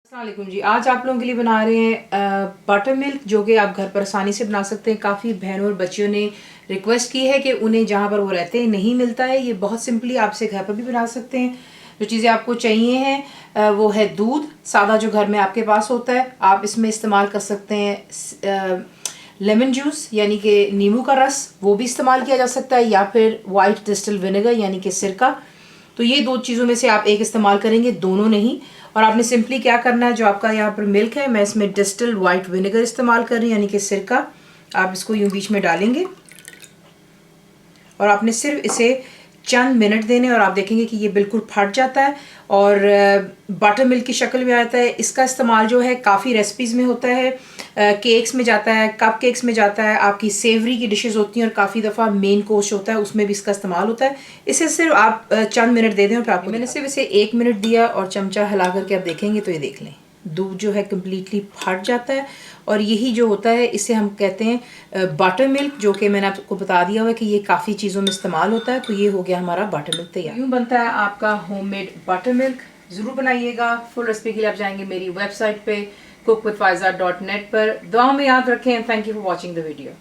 अस्सलाम वालेकुम जी। आज आप लोगों के लिए बना रहे हैं बटर मिल्क, जो कि आप घर पर आसानी से बना सकते हैं। काफ़ी बहनों और बच्चियों ने रिक्वेस्ट की है कि उन्हें जहाँ पर वो रहते हैं नहीं मिलता है। ये बहुत सिंपली आप इसे घर पर भी बना सकते हैं। जो चीज़ें आपको चाहिए हैं वो है दूध सादा, जो घर में आपके पास होता है। आप इसमें इस्तेमाल कर सकते हैं लेमन जूस यानी कि नींबू का रस, वो भी इस्तेमाल किया जा सकता है, या फिर वाइट डिस्टिल विनेगर यानी कि सिरका। तो ये दो चीज़ों में से आप एक इस्तेमाल करेंगे, दोनों नहीं। और आपने सिंपली क्या करना है, जो आपका यहाँ पर मिल्क है, मैं इसमें डिस्टिल वाइट विनेगर इस्तेमाल कर रही हूँ यानी कि सिरका। आप इसको यूं बीच में डालेंगे और आपने सिर्फ इसे चंद मिनट देने, और आप देखेंगे कि ये बिल्कुल फट जाता है और बटर मिल्क की शक्ल में आता है। इसका इस्तेमाल जो है काफ़ी रेसिपीज़ में होता है, केक्स में जाता है, कप केक्स में जाता है, आपकी सेवरी की डिशेस होती हैं, और काफ़ी दफ़ा मेन कोर्स होता है उसमें भी इसका इस्तेमाल होता है। इसे सिर्फ आप चंद मिनट दे दें और आपको मैंने सिर्फ इसे 1 मिनट दिया और चमचा हिला करके आप देखेंगे तो ये देख लें दूध जो है कम्प्लीटली फट जाता है। और यही जो होता है इसे हम कहते हैं बटर मिल्क, जो कि मैंने आपको बता दिया हुआ है कि ये काफ़ी चीज़ों में इस्तेमाल होता है। तो ये हो गया हमारा बटर मिल्क तैयार। यूँ बनता है आपका होममेड बटर मिल्क। ज़रूर बनाइएगा। फुल रेसिपी के लिए आप जाएंगे मेरी वेबसाइट पे cookWithFaiza.net पर। दुआ में याद रखें। Thank you for watching the video.